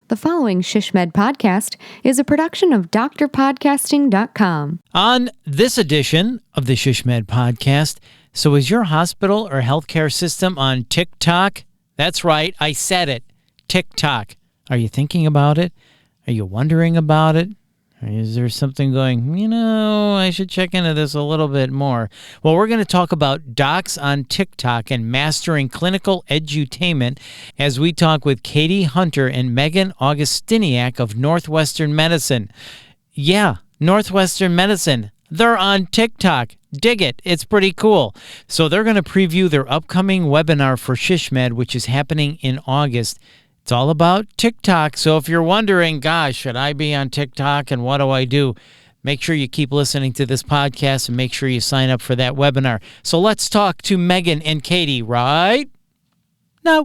The following ShishMed podcast is a production of drpodcasting.com. On this edition of the ShishMed podcast, so is your hospital or healthcare system on TikTok? That's right, I said it, TikTok. Are you thinking about it? Are you wondering about it? Or is there something going, I should check into this a little bit more? Well, we're going to talk about docs on TikTok and mastering clinical edutainment as we talk with Katie Hunter and Megan Augustiniak of Northwestern Medicine. Yeah, Northwestern Medicine. They're on TikTok. Dig it. It's pretty cool. So they're going to preview their upcoming webinar for ShishMed, which is happening in August. It's all about TikTok. So if you're wondering, gosh, should I be on TikTok and what do I do? Make sure you keep listening to this podcast and make sure you sign up for that webinar. So let's talk to Megan and Katie right now.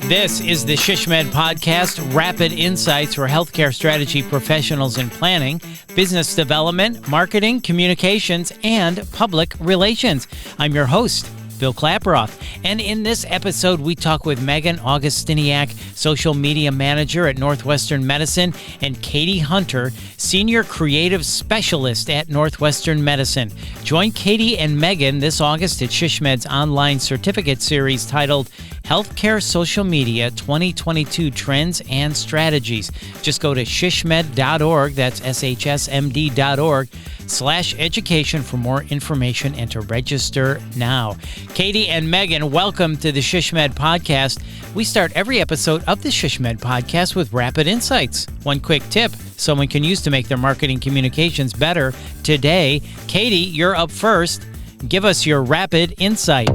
This is the ShishMed podcast, rapid insights for healthcare strategy professionals in planning, business development, marketing, communications, and public relations. I'm your host, Bill Klaproth. And in this episode, we talk with Megan Augustiniak, social media manager at Northwestern Medicine, and Katie Hunter, senior creative specialist at Northwestern Medicine. Join Katie and Megan this August at ShishMed's online certificate series titled Healthcare Social Media 2022 Trends and Strategies. Just go to shishmed.org, that's shsmd.org/education for more information and to register now. Katie and Megan, welcome to the ShishMed podcast. We start every episode of the ShishMed podcast with rapid insights. One quick tip someone can use to make their marketing communications better today. Katie, you're up first. Give us your rapid insight.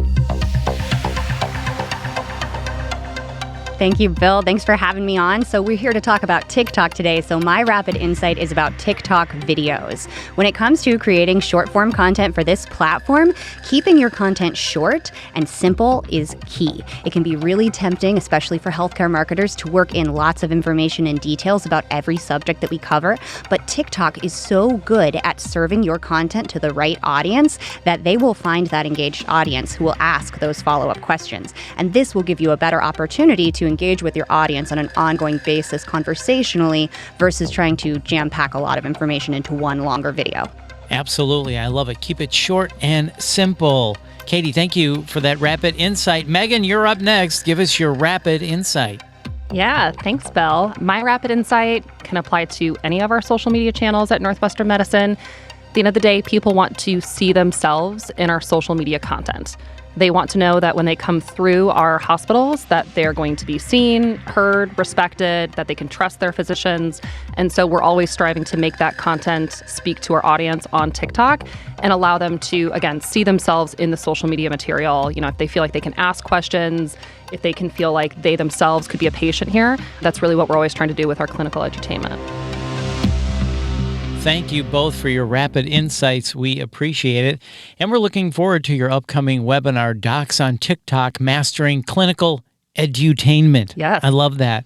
Thank you, Bill. Thanks for having me on. So we're here to talk about TikTok today. So my rapid insight is about TikTok videos. When it comes to creating short form content for this platform, keeping your content short and simple is key. It can be really tempting, especially for healthcare marketers, to work in lots of information and details about every subject that we cover. But TikTok is so good at serving your content to the right audience that they will find that engaged audience who will ask those follow-up questions. And this will give you a better opportunity to engage with your audience on an ongoing basis conversationally versus trying to jam-pack a lot of information into one longer video. Absolutely. I love it. Keep it short and simple. Katie, thank you for that rapid insight. Megan, you're up next. Give us your rapid insight. Yeah, thanks, Bill. My rapid insight can apply to any of our social media channels at Northwestern Medicine. At the end of the day, people want to see themselves in our social media content. They want to know that when they come through our hospitals that they're going to be seen, heard, respected, that they can trust their physicians. And so we're always striving to make that content speak to our audience on TikTok and allow them to, again, see themselves in the social media material. If they feel like they can ask questions, if they can feel like they themselves could be a patient here, that's really what we're always trying to do with our clinical edutainment. Thank you both for your rapid insights. We appreciate it. And we're looking forward to your upcoming webinar, Docs on TikTok, Mastering Clinical Edutainment. Yes. I love that.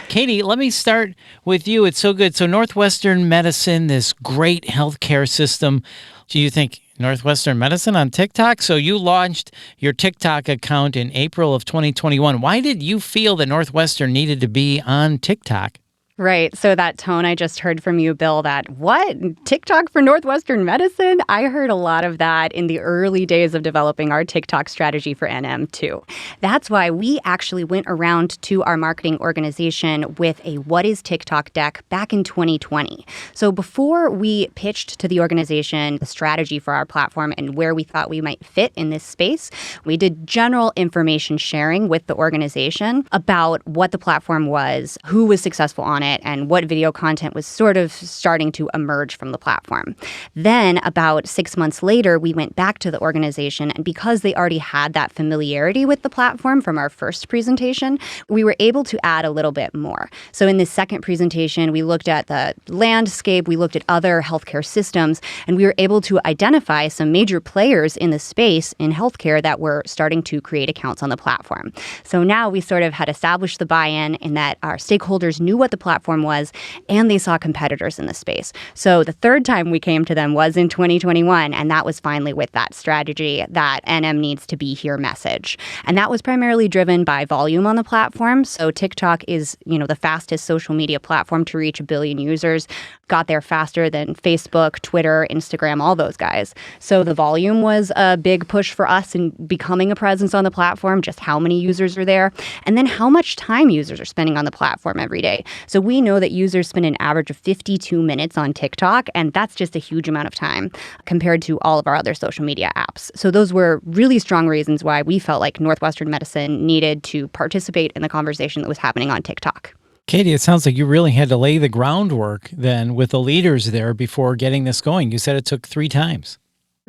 Katie, let me start with you. It's so good. So Northwestern Medicine, this great healthcare system. Do you think Northwestern Medicine on TikTok? So you launched your TikTok account in April of 2021. Why did you feel that Northwestern needed to be on TikTok? Right. So that tone I just heard from you, Bill, that what? TikTok for Northwestern Medicine? I heard a lot of that in the early days of developing our TikTok strategy for NM too. That's why we actually went around to our marketing organization with a What is TikTok deck back in 2020. So before we pitched to the organization the strategy for our platform and where we thought we might fit in this space, we did general information sharing with the organization about what the platform was, who was successful on it, and what video content was sort of starting to emerge from the platform. Then about 6 months later, we went back to the organization, and because they already had that familiarity with the platform from our first presentation, we were able to add a little bit more. So in this second presentation, we looked at the landscape, we looked at other healthcare systems, and we were able to identify some major players in the space in healthcare that were starting to create accounts on the platform. So now we sort of had established the buy-in in that our stakeholders knew what the platform platform was, and they saw competitors in the space. So the third time we came to them was in 2021, and that was finally with that strategy, that NM needs to be here message. And that was primarily driven by volume on the platform. So TikTok is, the fastest social media platform to reach 1 billion users, got there faster than Facebook, Twitter, Instagram, all those guys. So the volume was a big push for us in becoming a presence on the platform, just how many users are there, and then how much time users are spending on the platform every day. So we know that users spend an average of 52 minutes on TikTok, and that's just a huge amount of time compared to all of our other social media apps. So those were really strong reasons why we felt like Northwestern Medicine needed to participate in the conversation that was happening on TikTok. Katie, it sounds like you really had to lay the groundwork then with the leaders there before getting this going. You said it took 3 times.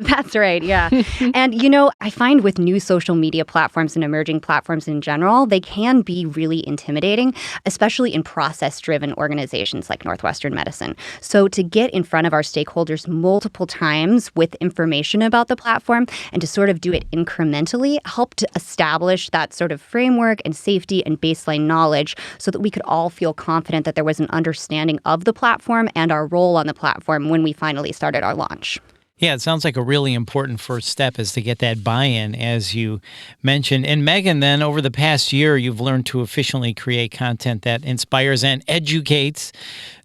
That's right. Yeah. And, I find with new social media platforms and emerging platforms in general, they can be really intimidating, especially in process-driven organizations like Northwestern Medicine. So to get in front of our stakeholders multiple times with information about the platform and to sort of do it incrementally helped establish that sort of framework and safety and baseline knowledge so that we could all feel confident that there was an understanding of the platform and our role on the platform when we finally started our launch. Yeah, it sounds like a really important first step is to get that buy-in, as you mentioned. And Megan, then over the past year, you've learned to efficiently create content that inspires and educates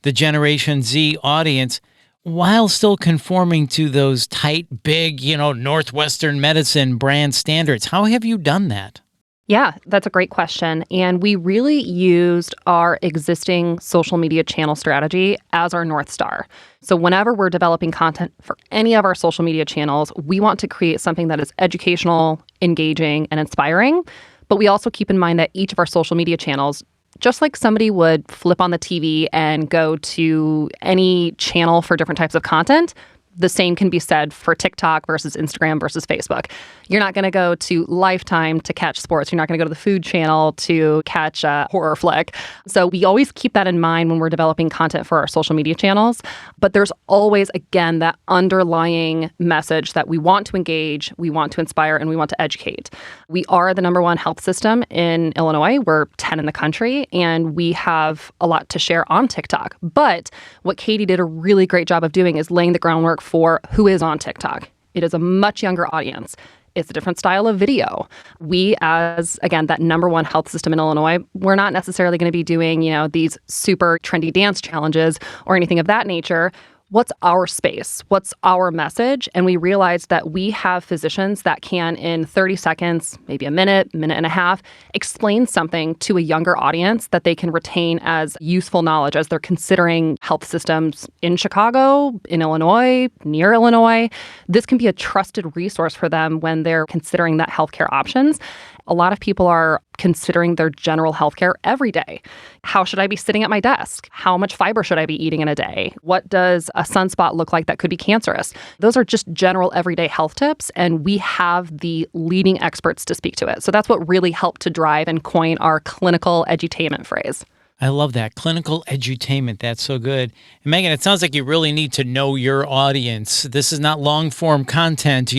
the Generation Z audience while still conforming to those tight, big, Northwestern Medicine brand standards. How have you done that? Yeah, that's a great question. And we really used our existing social media channel strategy as our North Star. So whenever we're developing content for any of our social media channels, we want to create something that is educational, engaging, and inspiring. But we also keep in mind that each of our social media channels, just like somebody would flip on the TV and go to any channel for different types of content, the same can be said for TikTok versus Instagram versus Facebook. You're not going to go to Lifetime to catch sports. You're not going to go to the Food Channel to catch a horror flick. So we always keep that in mind when we're developing content for our social media channels. But there's always, again, that underlying message that we want to engage, we want to inspire, and we want to educate. We are the #1 health system in Illinois. We're 10 in the country, and we have a lot to share on TikTok. But what Katie did a really great job of doing is laying the groundwork for who is on TikTok. It is a much younger audience. It's a different style of video. We, as, again, that #1 health system in Illinois, we're not necessarily going to be doing, these super trendy dance challenges or anything of that nature. What's our space? What's our message? And we realized that we have physicians that can, in 30 seconds, maybe a minute and a half, explain something to a younger audience that they can retain as useful knowledge as they're considering health systems in Chicago, in Illinois, near Illinois. This can be a trusted resource for them when they're considering that healthcare options. A lot of people are considering their general healthcare every day. How should I be sitting at my desk? How much fiber should I be eating in a day? What does a sunspot look like that could be cancerous? Those are just general everyday health tips, and we have the leading experts to speak to it. So that's what really helped to drive and coin our clinical edutainment phrase. I love that. Clinical edutainment. That's so good. And Megan, it sounds like you really need to know your audience. This is not long form content.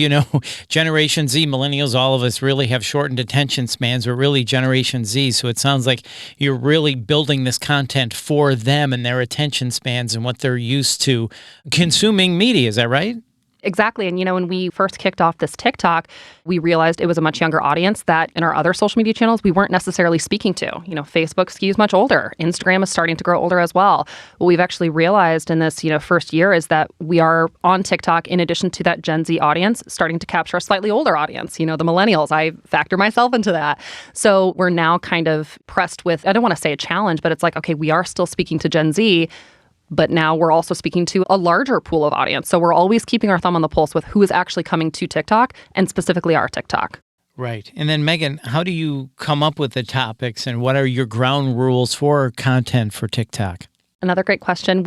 Generation Z, millennials, all of us really have shortened attention spans. We're really Generation Z. So it sounds like you're really building this content for them and their attention spans and what they're used to consuming media. Is that right? Exactly. And, when we first kicked off this TikTok, we realized it was a much younger audience that in our other social media channels, we weren't necessarily speaking to. Facebook skews much older. Instagram is starting to grow older as well. What we've actually realized in this, first year is that we are on TikTok, in addition to that Gen Z audience, starting to capture a slightly older audience, the millennials. I factor myself into that. So we're now kind of pressed with, I don't want to say a challenge, but it's like, okay, we are still speaking to Gen Z, but now we're also speaking to a larger pool of audience. So we're always keeping our thumb on the pulse with who is actually coming to TikTok, and specifically our TikTok. Right. And then, Megan, how do you come up with the topics, and what are your ground rules for content for TikTok? Another great question.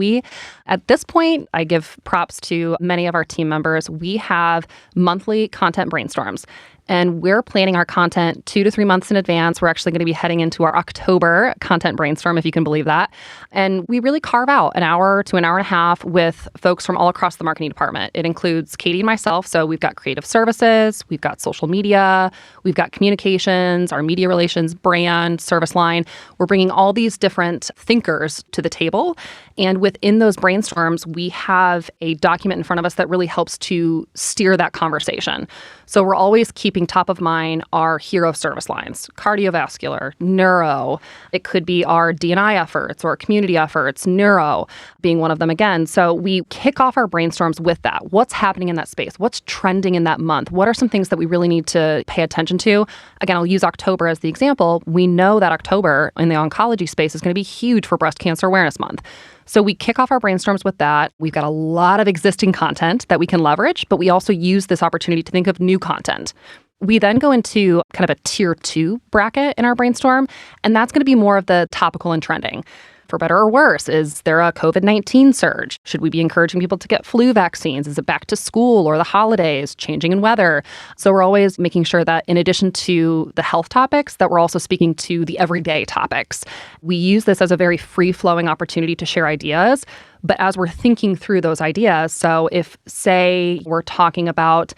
At this point, I give props to many of our team members. We have monthly content brainstorms. And we're planning our content 2 to 3 months in advance. We're actually going to be heading into our October content brainstorm, if you can believe that. And we really carve out an hour to an hour and a half with folks from all across the marketing department. It includes Katie and myself. So we've got creative services, we've got social media, we've got communications, our media relations, brand, service line. We're bringing all these different thinkers to the table. And within those brainstorms, we have a document in front of us that really helps to steer that conversation. So we're always keeping top of mind our hero service lines: cardiovascular, neuro. It could be our D&I efforts or community efforts, neuro being one of them again. So we kick off our brainstorms with that. What's happening in that space? What's trending in that month? What are some things that we really need to pay attention to? Again, I'll use October as the example. We know that October in the oncology space is going to be huge for Breast Cancer Awareness Month. So we kick off our brainstorms with that. We've got a lot of existing content that we can leverage, but we also use this opportunity to think of new content. We then go into kind of a tier 2 bracket in our brainstorm, and that's going to be more of the topical and trending. For better or worse, is there a COVID-19 surge? Should we be encouraging people to get flu vaccines? Is it back to school or the holidays, changing in weather? So we're always making sure that in addition to the health topics, that we're also speaking to the everyday topics. We use this as a very free-flowing opportunity to share ideas. But as we're thinking through those ideas, so if, say, we're talking about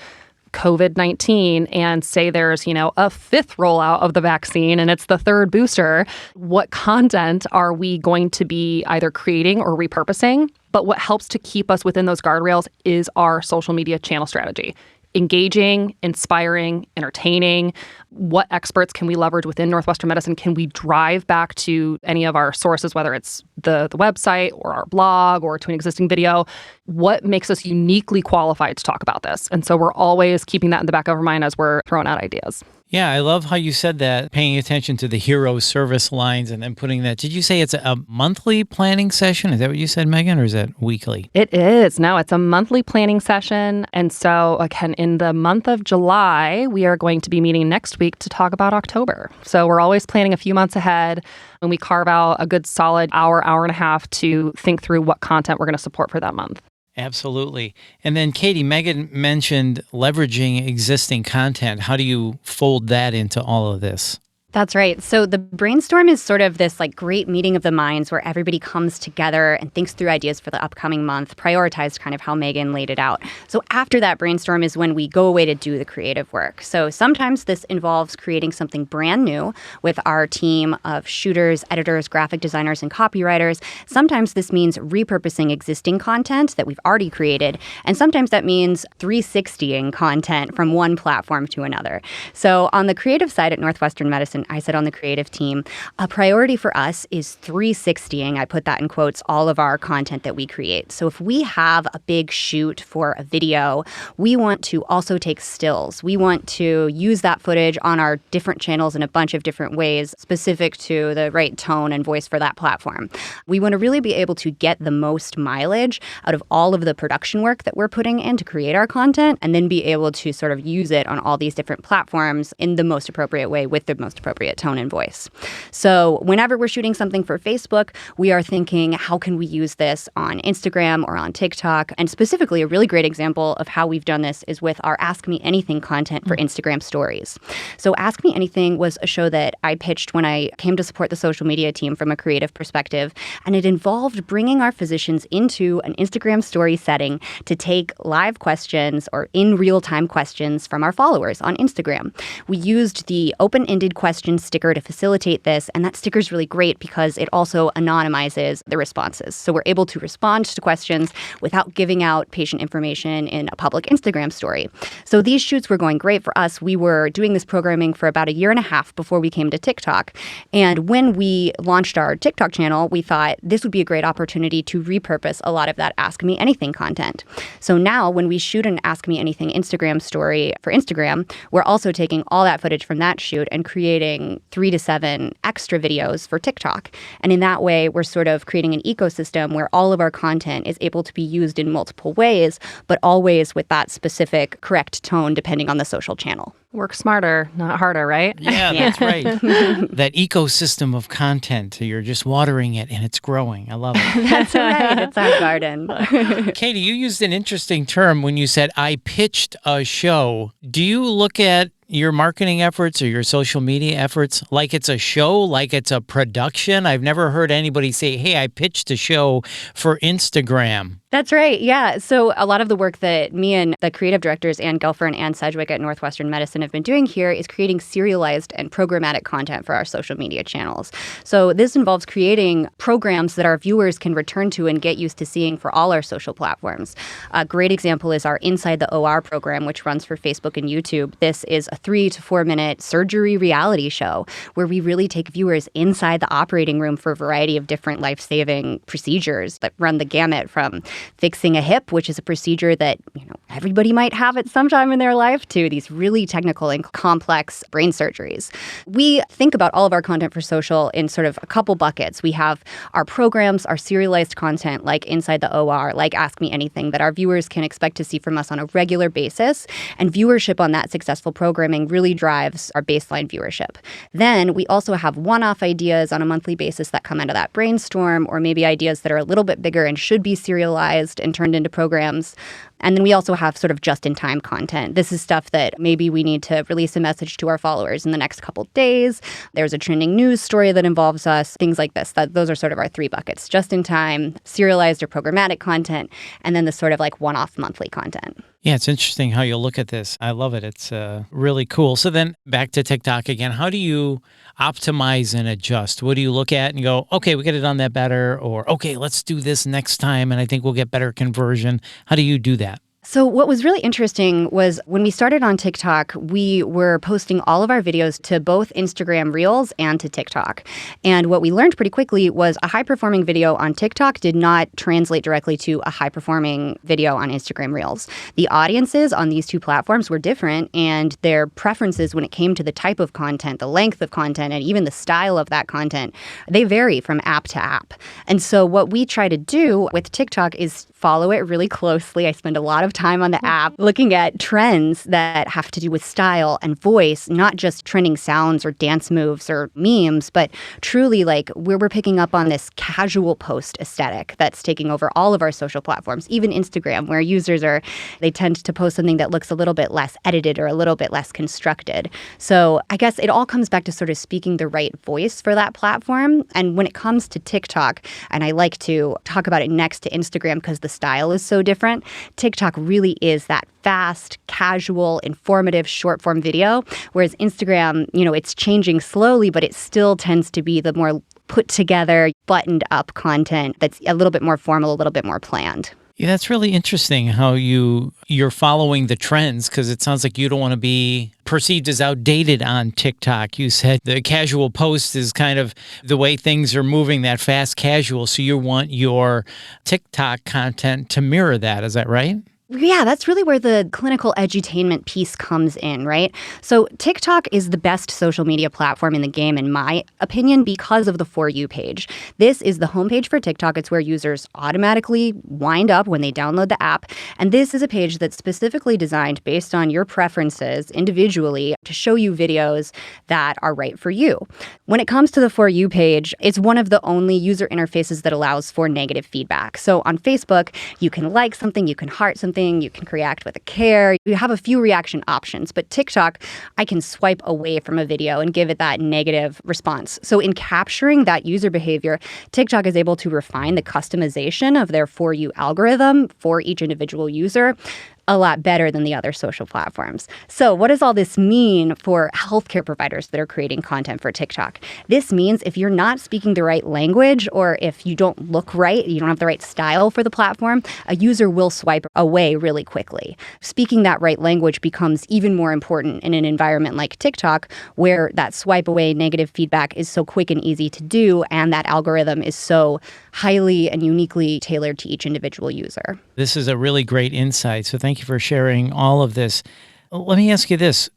COVID-19 and say there's, a 5th rollout of the vaccine and it's the 3rd booster, what content are we going to be either creating or repurposing? But what helps to keep us within those guardrails is our social media channel strategy. Engaging, inspiring, entertaining. What experts can we leverage within Northwestern Medicine? Can we drive back to any of our sources, whether it's the website or our blog or to an existing video? What makes us uniquely qualified to talk about this? And so we're always keeping that in the back of our mind as we're throwing out ideas. Yeah, I love how you said that, paying attention to the hero service lines and then putting that. Did you say it's a monthly planning session? Is that what you said, Megan, or is that weekly? It is. No, it's a monthly planning session. And so, again, in the month of July, we are going to be meeting next week to talk about October. So we're always planning a few months ahead, and we carve out a good solid hour and a half to think through what content we're going to support for that month. Absolutely. And then, Katie, Megan mentioned leveraging existing content. How do you fold that into all of this? That's right. So the brainstorm is sort of this great meeting of the minds where everybody comes together and thinks through ideas for the upcoming month, prioritized kind of how Megan laid it out. So after that brainstorm is when we go away to do the creative work. So sometimes this involves creating something brand new with our team of shooters, editors, graphic designers, and copywriters. Sometimes this means repurposing existing content that we've already created. And sometimes that means 360ing content from one platform to another. So on the creative side at Northwestern Medicine, I said on the creative team, a priority for us is 360ing, I put that in quotes, all of our content that we create. So if we have a big shoot for a video, we want to also take stills. We want to use that footage on our different channels in a bunch of different ways, specific to the right tone and voice for that platform. We want to really be able to get the most mileage out of all of the production work that we're putting in to create our content, and then be able to sort of use it on all these different platforms in the most appropriate way with the most appropriate tone and voice. So whenever we're shooting something for Facebook, we are thinking, how can we use this on Instagram or on TikTok? And specifically, a really great example of how we've done this is with our Ask Me Anything content for Instagram stories. So Ask Me Anything was a show that I pitched when I came to support the social media team from a creative perspective. And it involved bringing our physicians into an Instagram story setting to take live questions or in real-time questions from our followers on Instagram. We used the open-ended question sticker to facilitate this, and that sticker is really great because it also anonymizes the responses. So we're able to respond to questions without giving out patient information in a public Instagram story. So these shoots were going great for us. We were doing this programming for about a year and a half before we came to TikTok. And when we launched our TikTok channel, we thought this would be a great opportunity to repurpose a lot of that Ask Me Anything content. So now when we shoot an Ask Me Anything Instagram story for Instagram, we're also taking all that footage from that shoot and creating 3 to 7 extra videos for TikTok. And in that way, we're sort of creating an ecosystem where all of our content is able to be used in multiple ways, but always with that specific correct tone depending on the social channel. Work smarter, not harder, right? Yeah, that's right. That ecosystem of content, you're just watering it and it's growing. I love it. That's right. It's our garden. Katie, you used an interesting term when you said, I pitched a show. Do you look at your marketing efforts or your social media efforts like it's a show, like it's a production? I've never heard anybody say, hey, I pitched a show for Instagram. That's right. Yeah. So a lot of the work that me and the creative directors, Ann Gelfer and Ann Sedgwick at Northwestern Medicine, have been doing here is creating serialized and programmatic content for our social media channels. So this involves creating programs that our viewers can return to and get used to seeing for all our social platforms. A great example is our Inside the OR program, which runs for Facebook and YouTube. This is a 3 to 4 minute surgery reality show where we really take viewers inside the operating room for a variety of different life-saving procedures that run the gamut from fixing a hip, which is a procedure that everybody might have at some time in their life, to these really technical and complex brain surgeries. We think about all of our content for social in sort of a couple buckets. We have our programs, our serialized content like Inside the OR, like Ask Me Anything, that our viewers can expect to see from us on a regular basis. And viewership on that successful programming really drives our baseline viewership. Then we also have one-off ideas on a monthly basis that come out of that brainstorm, or maybe ideas that are a little bit bigger and should be serialized and turned into programs. And then we also have sort of just-in-time content. This is stuff that maybe we need to release a message to our followers in the next couple days. There's a trending news story that involves us, things like this. Those are sort of our three buckets: just-in-time, serialized or programmatic content, and then the sort of like one-off monthly content. Yeah, it's interesting how you look at this. I love it. It's really cool. So then back to TikTok again. How do you optimize and adjust? What do you look at and go, okay, we could have done that better, or okay, let's do this next time and I think we'll get better conversion? How do you do that? So what was really interesting was when we started on TikTok, we were posting all of our videos to both Instagram Reels and to TikTok. And what we learned pretty quickly was a high-performing video on TikTok did not translate directly to a high-performing video on Instagram Reels. The audiences on these two platforms were different, and their preferences when it came to the type of content, the length of content, and even the style of that content, they vary from app to app. And so what we try to do with TikTok is follow it really closely. I spend a lot of time on the app looking at trends that have to do with style and voice, not just trending sounds or dance moves or memes, but truly like where we're picking up on this casual post aesthetic that's taking over all of our social platforms, even Instagram, where they tend to post something that looks a little bit less edited or a little bit less constructed. So I guess it all comes back to sort of speaking the right voice for that platform. And when it comes to TikTok, and I like to talk about it next to Instagram because the style is so different, TikTok really is that fast, casual, informative short form video, whereas Instagram, it's changing slowly, but it still tends to be the more put together, buttoned up content that's a little bit more formal, a little bit more planned. Yeah, that's really interesting how you're following the trends, because it sounds like you don't want to be perceived as outdated on TikTok. You said the casual post is kind of the way things are moving, that fast casual. So you want your TikTok content to mirror that. Is that right? Yeah, that's really where the clinical edutainment piece comes in, right? So TikTok is the best social media platform in the game, in my opinion, because of the For You page. This is the homepage for TikTok. It's where users automatically wind up when they download the app. And this is a page that's specifically designed based on your preferences individually to show you videos that are right for you. When it comes to the For You page, it's one of the only user interfaces that allows for negative feedback. So on Facebook, you can like something, you can heart something, you can react with a care. You have a few reaction options, but TikTok, I can swipe away from a video and give it that negative response. So in capturing that user behavior, TikTok is able to refine the customization of their For You algorithm for each individual user a lot better than the other social platforms. So what does all this mean for healthcare providers that are creating content for TikTok? This means if you're not speaking the right language, or if you don't look right, you don't have the right style for the platform, a user will swipe away really quickly. Speaking that right language becomes even more important in an environment like TikTok, where that swipe away negative feedback is so quick and easy to do, and that algorithm is so highly and uniquely tailored to each individual user. This is a really great insight. So thank you for sharing all of this. Let me ask you this.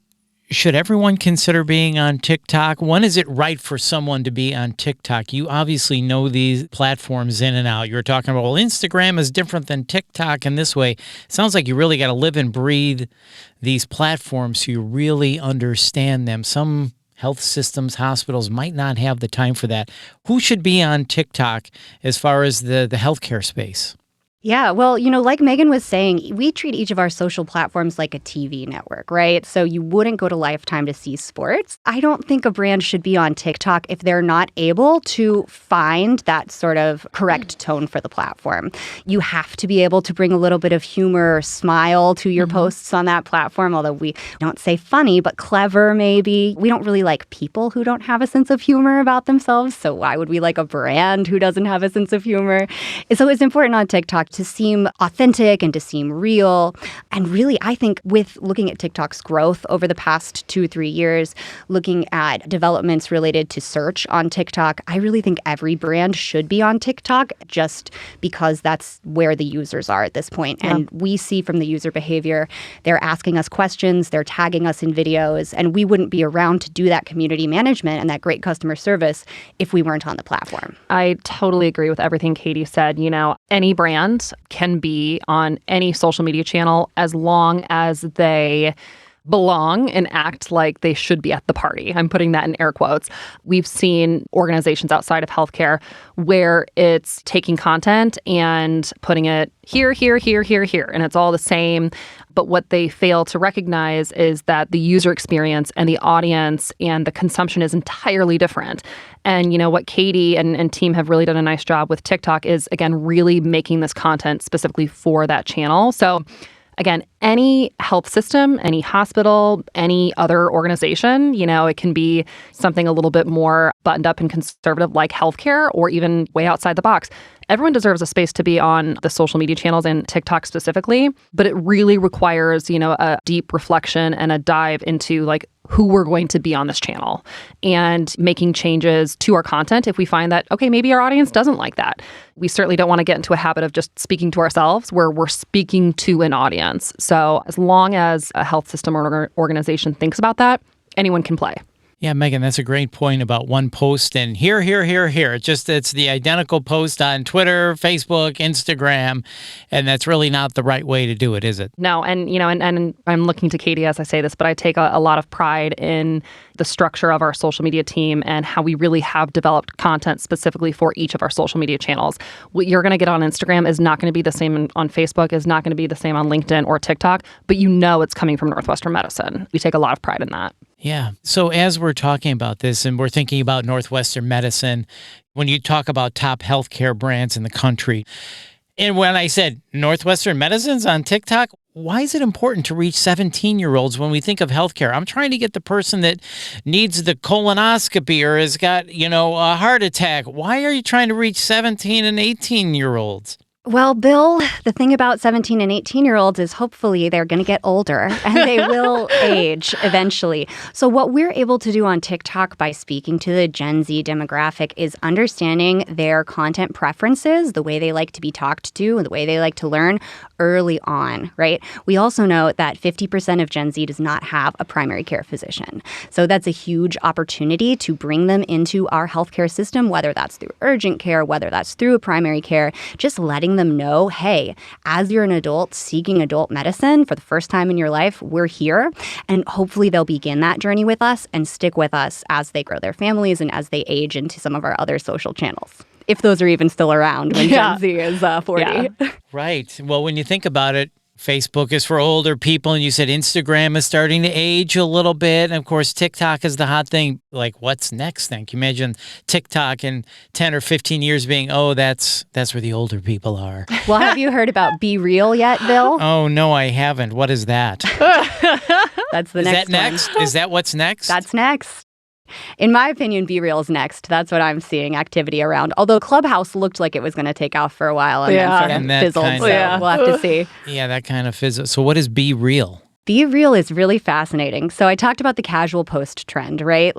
Should everyone consider being on TikTok? When is it right for someone to be on TikTok? You obviously know these platforms in and out. You were talking about, well, Instagram is different than TikTok in this way. It sounds like you really got to live and breathe these platforms so you really understand them. Some health systems, hospitals might not have the time for that. Who should be on TikTok as far as the healthcare space? Yeah, well, like Megan was saying, we treat each of our social platforms like a TV network, right? So you wouldn't go to Lifetime to see sports. I don't think a brand should be on TikTok if they're not able to find that sort of correct tone for the platform. You have to be able to bring a little bit of humor or smile to your posts on that platform, although we don't say funny, but clever maybe. We don't really like people who don't have a sense of humor about themselves, so why would we like a brand who doesn't have a sense of humor? So it's important on TikTok to seem authentic and to seem real. And really, I think with looking at TikTok's growth over the past 2-3 years, looking at developments related to search on TikTok, I really think every brand should be on TikTok just because that's where the users are at this point. And we see from the user behavior, they're asking us questions, they're tagging us in videos, and we wouldn't be around to do that community management and that great customer service if we weren't on the platform. I totally agree with everything Katie said. Any brand can be on any social media channel as long as they belong and act like they should be at the party. I'm putting that in air quotes. We've seen organizations outside of healthcare where it's taking content and putting it here, here, here, here, here, and it's all the same. But what they fail to recognize is that the user experience and the audience and the consumption is entirely different. And what Katie and team have really done a nice job with TikTok is, again, really making this content specifically for that channel. So again, any health system, any hospital, any other organization, it can be something a little bit more buttoned up and conservative like healthcare or even way outside the box. Everyone deserves a space to be on the social media channels and TikTok specifically, but it really requires, a deep reflection and a dive into who we're going to be on this channel and making changes to our content if we find that, okay, maybe our audience doesn't like that. We certainly don't want to get into a habit of just speaking to ourselves where we're speaking to an audience. So as long as a health system or organization thinks about that, anyone can play. Yeah, Megan, that's a great point about one post and here. It's the identical post on Twitter, Facebook, Instagram, and that's really not the right way to do it, is it? No, and and I'm looking to Katie as I say this, but I take a lot of pride in the structure of our social media team and how we really have developed content specifically for each of our social media channels. What you're going to get on Instagram is not going to be the same on Facebook, is not going to be the same on LinkedIn or TikTok, but it's coming from Northwestern Medicine. We take a lot of pride in that. Yeah. So as we're talking about this and we're thinking about Northwestern Medicine, when you talk about top healthcare brands in the country, and when I said Northwestern Medicine's on TikTok, why is it important to reach 17-year-olds when we think of healthcare? I'm trying to get the person that needs the colonoscopy or has got, a heart attack. Why are you trying to reach 17 and 18-year-olds? Well, Bill, the thing about 17 and 18-year-olds is hopefully they're going to get older and they will age eventually. So what we're able to do on TikTok by speaking to the Gen Z demographic is understanding their content preferences, the way they like to be talked to, and the way they like to learn early on, right? We also know that 50% of Gen Z does not have a primary care physician. So that's a huge opportunity to bring them into our healthcare system, whether that's through urgent care, whether that's through primary care, just letting them know, hey, as you're an adult seeking adult medicine for the first time in your life, we're here. And hopefully they'll begin that journey with us and stick with us as they grow their families and as they age into some of our other social channels, if those are even still around when Gen Z is 40. Yeah. Right. Well, when you think about it, Facebook is for older people, and you said Instagram is starting to age a little bit. And of course, TikTok is the hot thing. What's next then? Can you imagine TikTok in 10 or 15 years being, that's where the older people are? Well, have you heard about Be Real yet, Bill? Oh, no, I haven't. What is that? That's the next one. Is that next? Is that what's next? That's next. In my opinion, Be Real is next. That's what I'm seeing activity around. Although Clubhouse looked like it was going to take off for a while and then sort of fizzled. So we'll have to see. Yeah, that kind of fizzled. So what is Be Real? Be Real is really fascinating. So I talked about the casual post trend, right?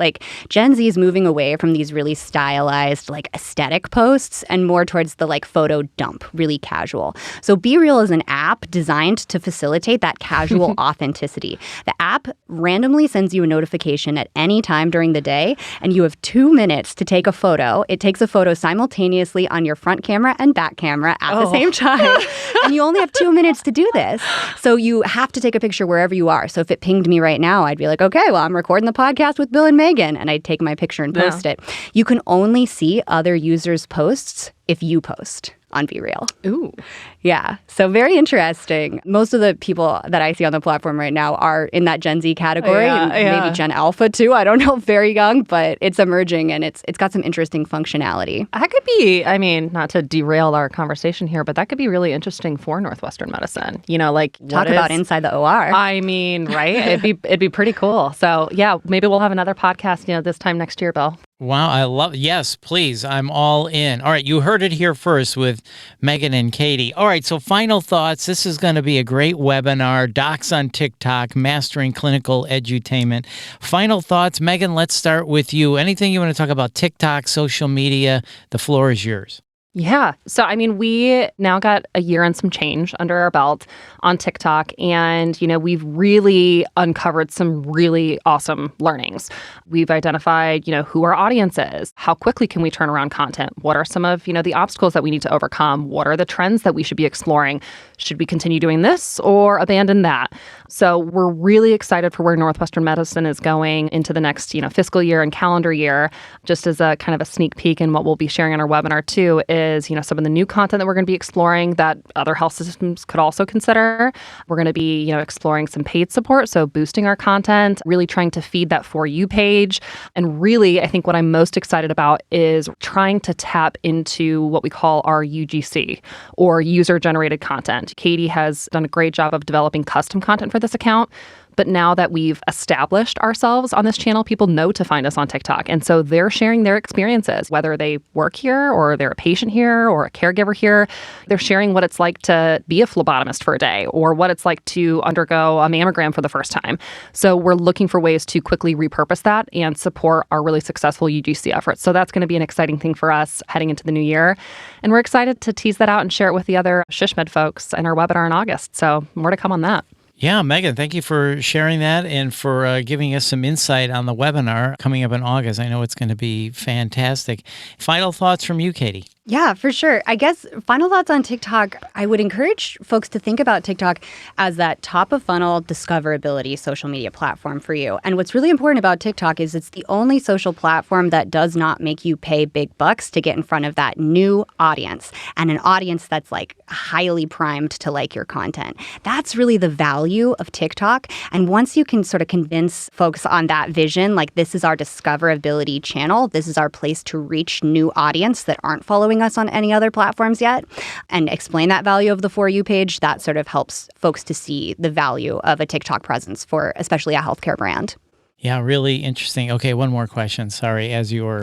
Gen Z is moving away from these really stylized, aesthetic posts and more towards the photo dump, really casual. So Be Real is an app designed to facilitate that casual authenticity. The app randomly sends you a notification at any time during the day, and you have 2 minutes to take a photo. It takes a photo simultaneously on your front camera and back camera at the same time. And you only have 2 minutes to do this. So you have to take a picture wherever you are. So if it pinged me right now, I'd be like, okay, well, I'm recording the podcast with Bill and Megan. And I'd take my picture and post it. You can only see other users' posts if you post on Be Real. Ooh. Yeah. So very interesting. Most of the people that I see on the platform right now are in that Gen Z category, and maybe Gen Alpha too. I don't know, very young, but it's emerging and it's got some interesting functionality. That could be, I mean, not to derail our conversation here, but that could be really interesting for Northwestern Medicine. You know, like Talk about inside the OR. I mean, right? It'd be pretty cool. So yeah, maybe we'll have another podcast, this time next year, Bill. Wow, I love. Yes, please. I'm all in. All right, you heard it here first with Megan and Katie. All right, so final thoughts. This is going to be a great webinar. Docs on TikTok, Mastering Clinical Edu-tainment. Final thoughts. Megan, let's start with you. Anything you want to talk about TikTok, social media? The floor is yours. Yeah. So, I mean, we now got a year and some change under our belt on TikTok. And, we've really uncovered some really awesome learnings. We've identified, who our audience is. How quickly can we turn around content? What are some of, the obstacles that we need to overcome? What are the trends that we should be exploring? Should we continue doing this or abandon that? So we're really excited for where Northwestern Medicine is going into the next, fiscal year and calendar year. Just as a kind of a sneak peek in what we'll be sharing on our webinar too is, some of the new content that we're going to be exploring that other health systems could also consider. We're going to be, exploring some paid support, so boosting our content, really trying to feed that For You page. And really, I think what I'm most excited about is trying to tap into what we call our UGC, or user-generated content. Katie has done a great job of developing custom content for this account. But now that we've established ourselves on this channel, people know to find us on TikTok. And so they're sharing their experiences, whether they work here or they're a patient here or a caregiver here. They're sharing what it's like to be a phlebotomist for a day or what it's like to undergo a mammogram for the first time. So we're looking for ways to quickly repurpose that and support our really successful UGC efforts. So that's going to be an exciting thing for us heading into the new year. And we're excited to tease that out and share it with the other SHSMD folks in our webinar in August. So more to come on that. Yeah, Megan, thank you for sharing that and for giving us some insight on the webinar coming up in August. I know it's going to be fantastic. Final thoughts from you, Katie? Yeah, for sure. I guess final thoughts on TikTok, I would encourage folks to think about TikTok as that top of funnel discoverability social media platform for you. And what's really important about TikTok is it's the only social platform that does not make you pay big bucks to get in front of that new audience, and an audience that's like highly primed to like your content. That's really the value of TikTok. And once you can sort of convince folks on that vision, like this is our discoverability channel, this is our place to reach new audience that aren't following us on any other platforms yet, and explain that value of the For You page, that sort of helps folks to see the value of a TikTok presence for especially a healthcare brand. Yeah, really interesting. Okay, one more question. Sorry, as you were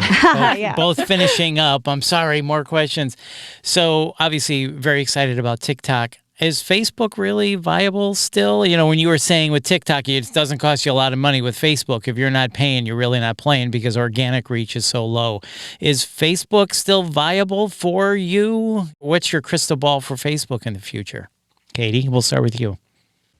both finishing up. I'm sorry, more questions. So obviously very excited about TikTok. Is Facebook really viable still? When you were saying with TikTok, it doesn't cost you a lot of money. With Facebook, if you're not paying, you're really not playing because organic reach is so low. Is Facebook still viable for you? What's your crystal ball for Facebook in the future? Katie, we'll start with you.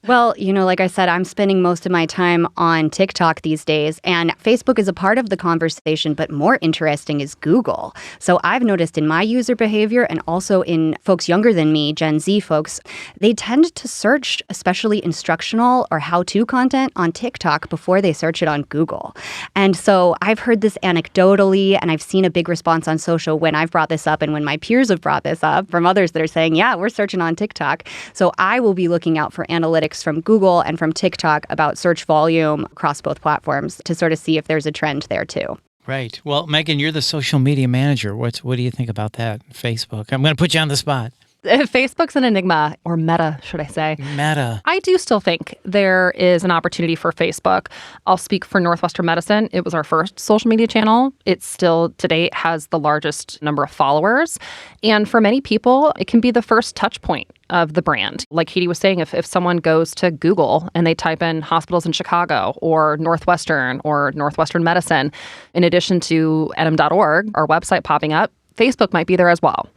Well, like I said, I'm spending most of my time on TikTok these days, and Facebook is a part of the conversation, but more interesting is Google. So I've noticed in my user behavior and also in folks younger than me, Gen Z folks, they tend to search especially instructional or how-to content on TikTok before they search it on Google. And so I've heard this anecdotally, and I've seen a big response on social when I've brought this up and when my peers have brought this up from others that are saying, yeah, we're searching on TikTok. So I will be looking out for analytics from Google and from TikTok about search volume across both platforms to sort of see if there's a trend there too. Right. Well, Megan, you're the social media manager. What do you think about that? Facebook. I'm going to put you on the spot. Facebook's an enigma, or Meta, should I say. Meta. I do still think there is an opportunity for Facebook. I'll speak for Northwestern Medicine. It was our first social media channel. It still, to date, has the largest number of followers. And for many people, it can be the first touch point of the brand. Like Katie was saying, if someone goes to Google and they type in hospitals in Chicago or Northwestern Medicine, in addition to nm.org, our website popping up, Facebook might be there as well.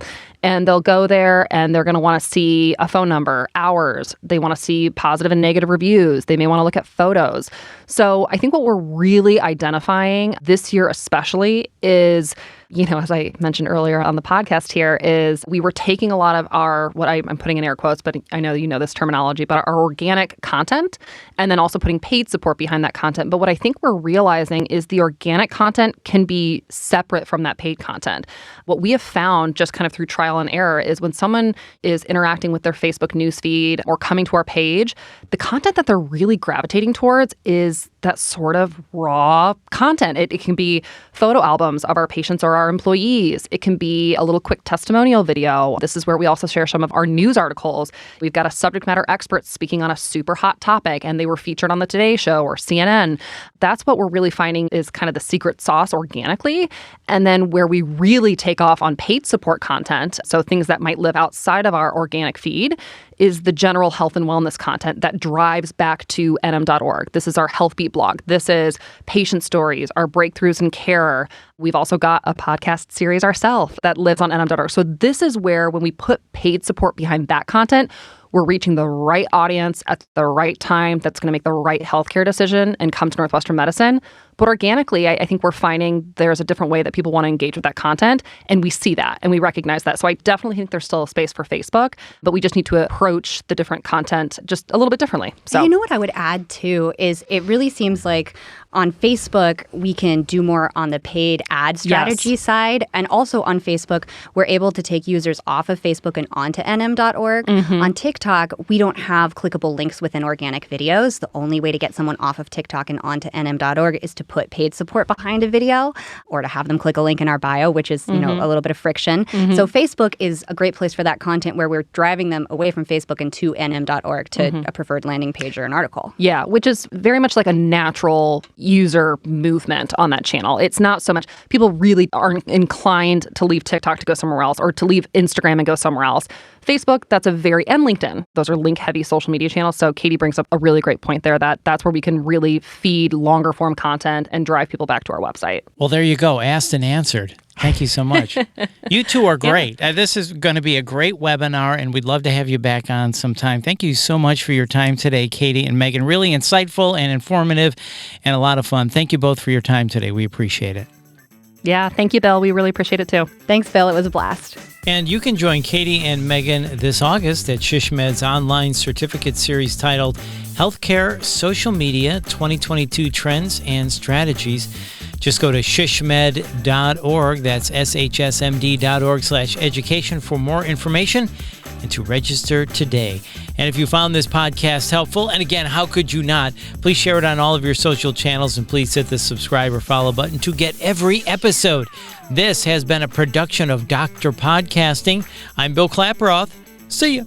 And they'll go there and they're going to want to see a phone number, hours. They want to see positive and negative reviews. They may want to look at photos. So I think what we're really identifying this year especially is as I mentioned earlier on the podcast here, is we were taking a lot of our, what I'm putting in air quotes, but I know you know this terminology, but our organic content, and then also putting paid support behind that content. But what I think we're realizing is the organic content can be separate from that paid content. What we have found just kind of through trial and error is when someone is interacting with their Facebook newsfeed or coming to our page, the content that they're really gravitating towards is that sort of raw content. It can be photo albums of our patients or our employees. It can be a little quick testimonial video. This is where we also share some of our news articles. We've got a subject matter expert speaking on a super hot topic, and they were featured on the Today Show or CNN. That's what we're really finding is kind of the secret sauce organically. And then where we really take off on paid support content, so things that might live outside of our organic feed, is the general health and wellness content that drives back to nm.org. This is our Healthbeat blog. This is patient stories, our breakthroughs in care. We've also got a podcast series ourselves that lives on nm.org. So this is where when we put paid support behind that content, we're reaching the right audience at the right time that's going to make the right healthcare decision and come to Northwestern Medicine. But organically, I think we're finding there's a different way that people want to engage with that content. And we see that and we recognize that. So I definitely think there's still a space for Facebook, but we just need to approach the different content just a little bit differently. So you know what I would add too is it really seems like on Facebook, we can do more on the paid ad strategy side. And also on Facebook, we're able to take users off of Facebook and onto nm.org. On TikTok, we don't have clickable links within organic videos. The only way to get someone off of TikTok and onto nm.org is to put paid support behind a video or to have them click a link in our bio, which is, a little bit of friction. So Facebook is a great place for that content where we're driving them away from Facebook and to nm.org to a preferred landing page or an article. Yeah, which is very much like a natural user movement on that channel. It's not so much, people really aren't inclined to leave TikTok to go somewhere else or to leave Instagram and go somewhere else. Facebook, that's a very, and LinkedIn, those are link-heavy social media channels. So Katie brings up a really great point there that's where we can really feed longer form content and drive people back to our website. Well, there you go. Asked and answered. Thank you so much. You two are great. This is going to be a great webinar, and we'd love to have you back on sometime. Thank you so much for your time today, Katie and Megan. Really insightful and informative and a lot of fun. Thank you both for your time today. We appreciate it. Yeah, thank you, Bill. We really appreciate it too. Thanks, Bill. It was a blast. And you can join Katie and Megan this August at SHSMD's online certificate series titled Healthcare Social Media 2022 Trends and Strategies. Just go to shsmed.org, that's shsmd.org/education for more information and to register today. And if you found this podcast helpful, and again, how could you not, please share it on all of your social channels and please hit the subscribe or follow button to get every episode. This has been a production of Dr. Podcasting. I'm Bill Klaproth. See ya.